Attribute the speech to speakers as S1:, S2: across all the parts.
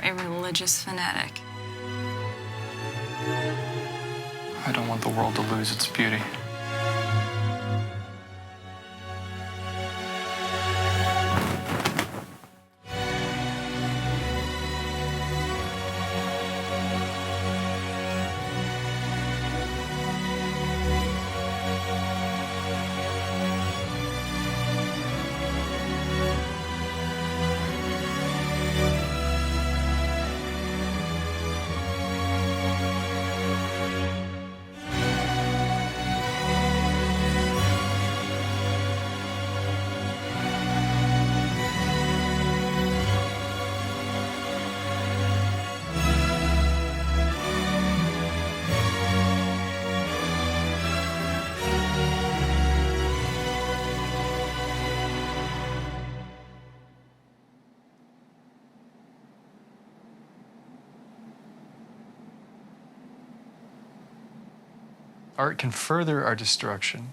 S1: a religious fanatic.
S2: I don't want the world to lose its beauty. Art can further our destruction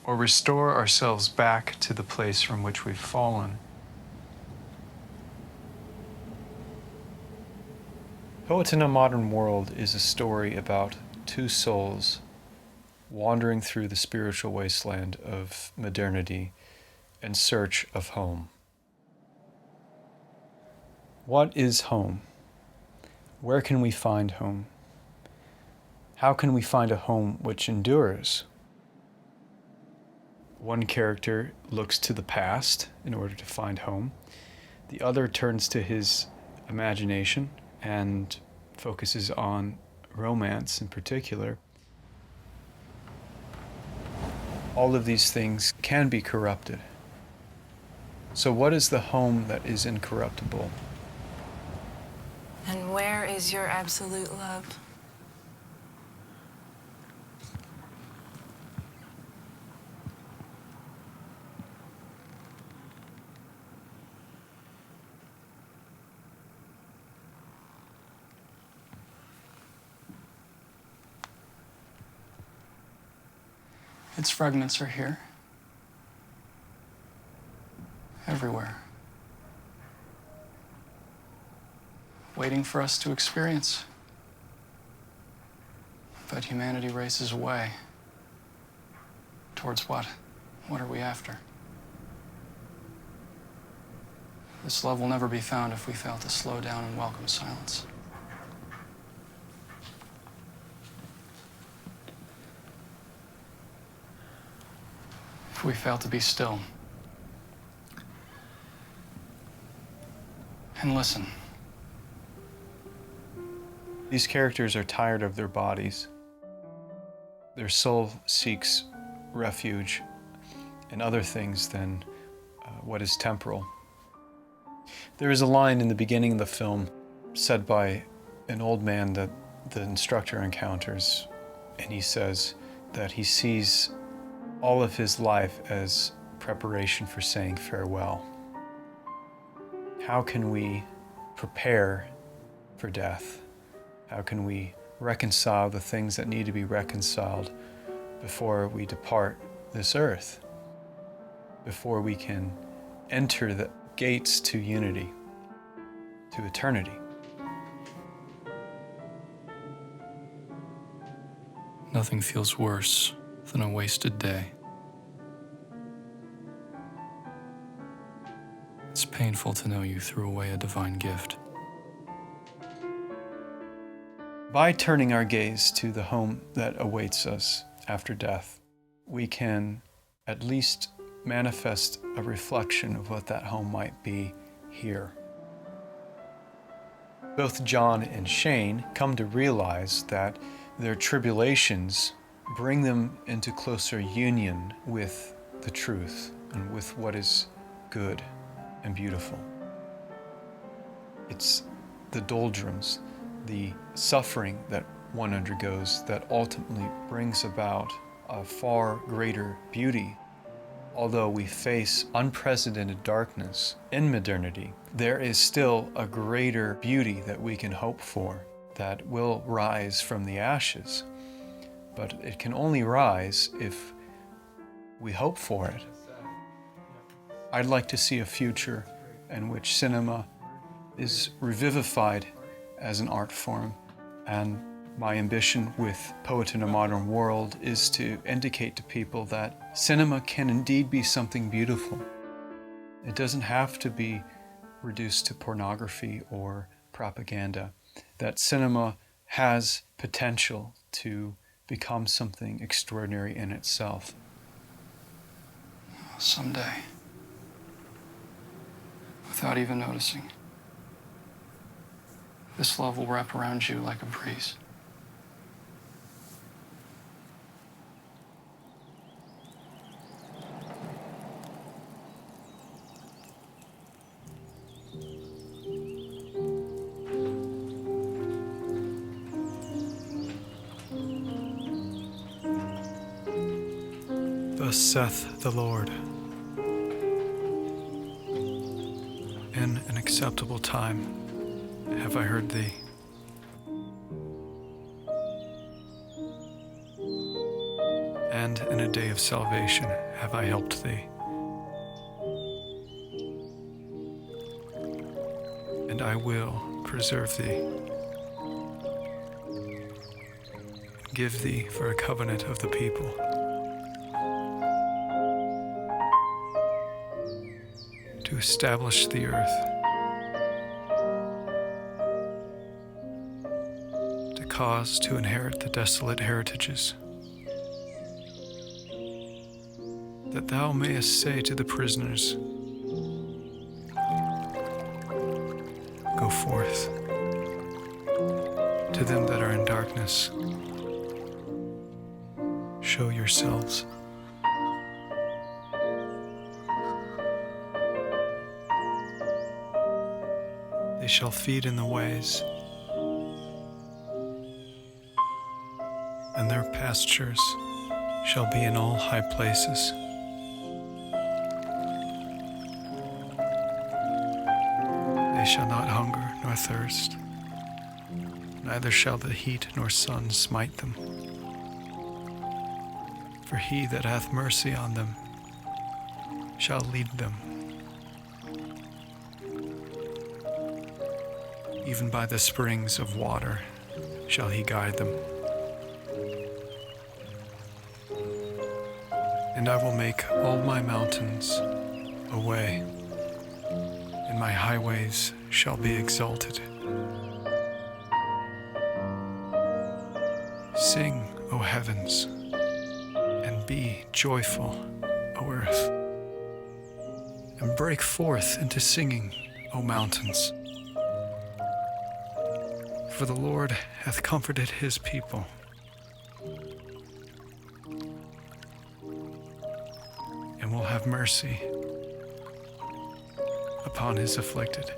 S2: or restore ourselves back to the place from which we've fallen. Poets in a Modern World is a story about two souls wandering through the spiritual wasteland of modernity in search of home. What is home? Where can we find home? How can we find a home which endures? One character looks to the past in order to find home. The other turns to his imagination and focuses on romance in particular. All of these things can be corrupted. So what is the home that is incorruptible?
S1: And where is your absolute love?
S2: Its fragments are here. Everywhere. Waiting for us to experience. But humanity races away. Towards what? What are we after? This love will never be found if we fail to slow down and welcome silence. If we fail to be still and listen. These characters are tired of their bodies. Their soul seeks refuge in other things than what is temporal. There is a line in the beginning of the film said by an old man that the instructor encounters, and he says that he sees all of his life as preparation for saying farewell. How can we prepare for death? How can we reconcile the things that need to be reconciled before we depart this earth? Before we can enter the gates to unity, to eternity. Nothing feels worse than a wasted day. It's painful to know you threw away a divine gift. By turning our gaze to the home that awaits us after death, we can at least manifest a reflection of what that home might be here. Both John and Shane come to realize that their tribulations bring them into closer union with the truth and with what is good and beautiful. It's the doldrums, the suffering that one undergoes that ultimately brings about a far greater beauty. Although we face unprecedented darkness in modernity, there is still a greater beauty that we can hope for that will rise from the ashes. But it can only rise if we hope for it. I'd like to see a future in which cinema is revivified as an art form, and my ambition with Poet in a Modern World is to indicate to people that cinema can indeed be something beautiful. It doesn't have to be reduced to pornography or propaganda. That cinema has potential to become something extraordinary in itself.
S3: Someday, without even noticing, this love will wrap around you like a breeze.
S2: Thus saith the Lord, in an acceptable time have I heard thee. And in a day of salvation have I helped thee. And I will preserve thee, and give thee for a covenant of the people. To establish the earth, to cause to inherit the desolate heritages, that thou mayest say to the prisoners, go forth. To them that are in darkness, show yourselves. They shall feed in the ways, and their pastures shall be in all high places. They shall not hunger nor thirst, neither shall the heat nor sun smite them. For he that hath mercy on them shall lead them, even by the springs of water shall he guide them. And I will make all my mountains a way, and my highways shall be exalted. Sing, O heavens, and be joyful, O earth, and break forth into singing, O mountains. For the Lord hath comforted his people, and will have mercy upon his afflicted.